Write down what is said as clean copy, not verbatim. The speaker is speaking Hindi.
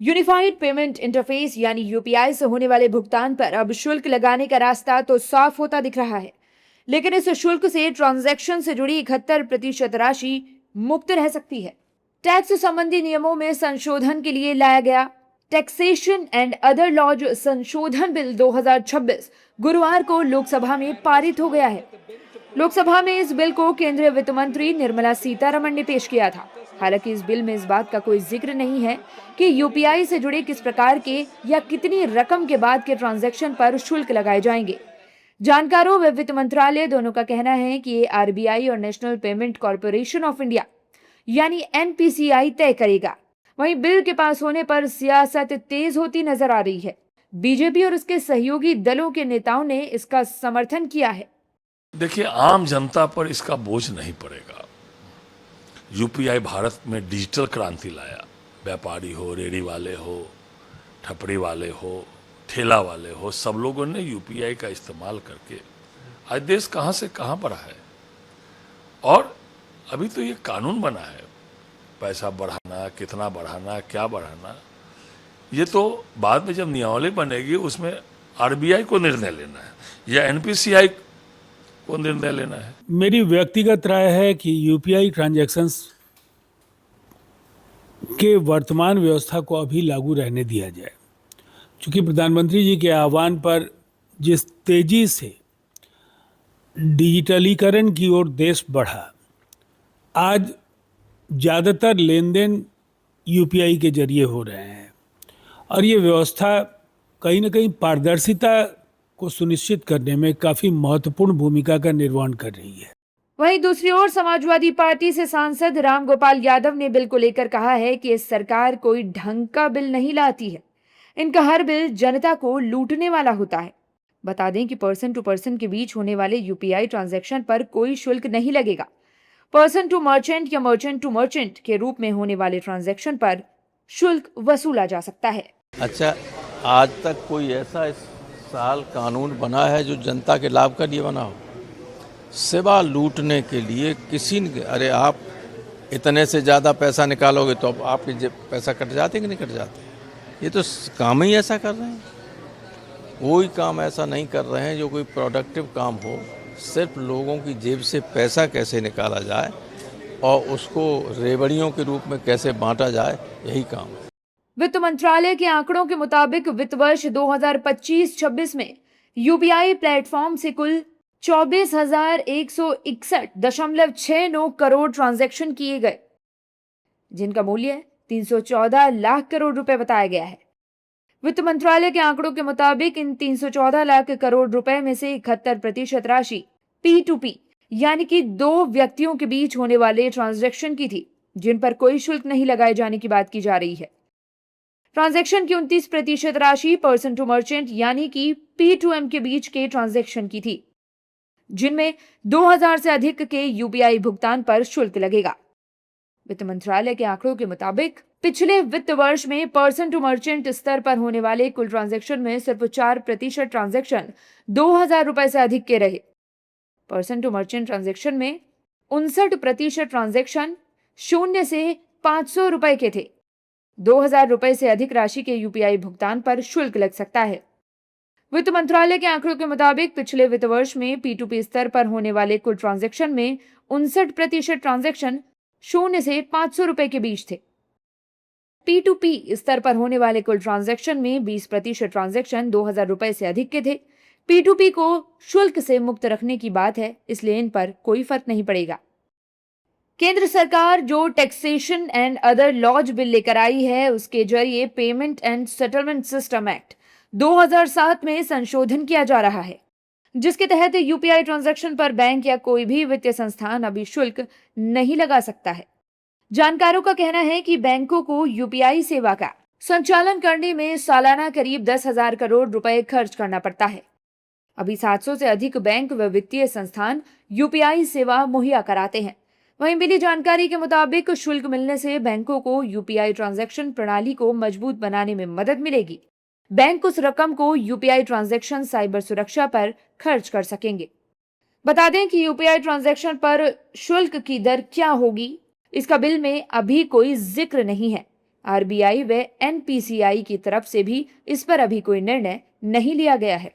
यूनिफाइड पेमेंट इंटरफेस यानी यूपीआई से होने वाले भुगतान पर अब शुल्क लगाने का रास्ता तो साफ होता दिख रहा है, लेकिन इस शुल्क से ट्रांजैक्शन से जुड़ी 71% राशि मुक्त रह सकती है। टैक्स संबंधी नियमों में संशोधन के लिए लाया गया टैक्सेशन एंड अदर लॉज संशोधन बिल 2026 गुरुवार को लोकसभा में पारित हो गया है। लोकसभा में इस बिल को केंद्रीय वित्त मंत्री निर्मला सीतारमण ने पेश किया था। हालांकि इस बिल में इस बात का कोई जिक्र नहीं है कि यूपीआई से जुड़े किस प्रकार के या कितनी रकम के बाद के ट्रांजैक्शन पर शुल्क लगाए जाएंगे। जानकारों व वित्त मंत्रालय दोनों का कहना है कि ये आरबीआई और national payment corporation of India यानी एनपीसीआई तय करेगा। वहीं बिल के पास होने पर सियासत तेज होती नजर आ रही है। बीजेपी और उसके सहयोगी दलों के नेताओं ने इसका समर्थन किया है। देखिए, आम जनता पर इसका बोझ नहीं पड़ेगा। यूपीआई भारत में डिजिटल क्रांति लाया। व्यापारी हो, रेहड़ी वाले हो, ठपड़ी वाले हो, ठेला वाले हो, सब लोगों ने यूपीआई का इस्तेमाल करके आज देश कहाँ से कहाँ बढ़ा है। और अभी तो ये कानून बना है, पैसा बढ़ाना, कितना बढ़ाना, क्या बढ़ाना, ये तो बाद में जब नियमावली बनेगी उसमें आरबीआई को निर्णय लेना है या एनपीसीआई को निर्णय लेना है। मेरी व्यक्तिगत राय है कि यूपीआई ट्रांजैक्शंस के वर्तमान व्यवस्था को अभी लागू रहने दिया जाए, क्योंकि प्रधानमंत्री जी के आह्वान पर जिस तेजी से डिजिटलीकरण की ओर देश बढ़ा, आज ज़्यादातर लेन देन यूपीआई के जरिए हो रहे हैं और ये व्यवस्था कहीं ना कहीं पारदर्शिता को सुनिश्चित करने में काफ़ी महत्वपूर्ण भूमिका का निर्वहन कर रही है। वहीं दूसरी ओर समाजवादी पार्टी से सांसद रामगोपाल यादव ने बिल को लेकर कहा है कि इस सरकार कोई ढंग का बिल नहीं लाती है। इनका हर बिल जनता को लूटने वाला होता है। बता दें कि पर्सन टू पर्सन के बीच होने वाले यूपीआई ट्रांजैक्शन पर कोई शुल्क नहीं लगेगा। पर्सन टू मर्चेंट या मर्चेंट टू मर्चेंट के रूप में होने वाले ट्रांजैक्शन पर शुल्क वसूला जा सकता है। अच्छा, आज तक कोई ऐसा इस साल कानून बना है जो जनता के लाभ के लिए बना हो? सेवा लूटने के लिए किसी ने, अरे आप इतने से ज़्यादा पैसा निकालोगे तो अब आपके पैसा कट जाते कि नहीं कट जाते? ये तो काम ही ऐसा कर रहे हैं। कोई काम ऐसा नहीं कर रहे हैं जो कोई प्रोडक्टिव काम हो। सिर्फ लोगों की जेब से पैसा कैसे निकाला जाए और उसको रेवड़ियों के रूप में कैसे बांटा जाए, यही काम है। वित्त मंत्रालय के आंकड़ों के मुताबिक वित्त वर्ष 2025-26 में यूपीआई प्लेटफॉर्म से कुल 24,161.69 करोड़ ट्रांजैक्शन किए गए, जिनका मूल्य 314 लाख करोड़ रुपए बताया गया है। वित्त मंत्रालय के आंकड़ों के मुताबिक इन 314 लाख करोड़ रुपए में से 71% राशि P2P यानी कि दो व्यक्तियों के बीच होने वाले ट्रांजैक्शन की थी, जिन पर कोई शुल्क नहीं लगाए जाने की बात की जा रही है। ट्रांजैक्शन की 29% राशि पर्सन टू मर्चेंट यानी कि P2M के बीच के ट्रांजैक्शन की थी, जिनमें 2000 से अधिक के यूपीआई भुगतान पर शुल्क लगेगा। वित्त मंत्रालय के आंकड़ों के मुताबिक पिछले वित्त वर्ष में पर्सन टू मर्चेंट स्तर पर होने वाले कुल ट्रांजैक्शन में सिर्फ 4% ट्रांजैक्शन 2000 रुपए से अधिक के रहे। पर्सन टू मर्चेंट ट्रांजैक्शन में 59% ट्रांजैक्शन 0 से 500 रुपए के थे। 2000 रुपए से अधिक राशि के यूपीआई भुगतान पर शुल्क लग सकता है। वित्त मंत्रालय के आंकड़ों के मुताबिक पिछले वित्त वर्ष में P2P स्तर पर होने वाले कुल ट्रांजैक्शन में 59% ट्रांजैक्शन 0 से 500 रुपए के बीच थे। P2P स्तर पर होने वाले कुल ट्रांजैक्शन में 20% ट्रांजैक्शन 2000 रुपए से अधिक के थे। P2P को शुल्क से मुक्त रखने की बात है, इसलिए इन पर कोई फर्क नहीं पड़ेगा। केंद्र सरकार जो taxation and other laws bill लेकर आई है, उसके जरिए payment and settlement system act 2007 में संशोधन किया जा रहा है, जिसके तहत यूपीआई ट्रांजैक्शन पर बैंक या कोई भी वित्तीय संस्थान अभी शुल्क नहीं लगा सकता है। जानकारों का कहना है कि बैंकों को यूपीआई सेवा का संचालन करने में सालाना करीब 10,000 करोड़ रुपए खर्च करना पड़ता है। अभी 700 से अधिक बैंक व वित्तीय संस्थान यूपीआई सेवा मुहैया कराते हैं। वहीं मिली जानकारी के मुताबिक शुल्क मिलने से बैंकों को यूपीआई ट्रांजैक्शन प्रणाली को मजबूत बनाने में मदद मिलेगी। बैंक उस रकम को यूपीआई ट्रांजैक्शन साइबर सुरक्षा पर खर्च कर सकेंगे। बता दें कि यूपीआई ट्रांजैक्शन पर शुल्क की दर क्या होगी, इसका बिल में अभी कोई जिक्र नहीं है। आरबीआई व एनपीसीआई की तरफ से भी इस पर अभी कोई निर्णय नहीं लिया गया है।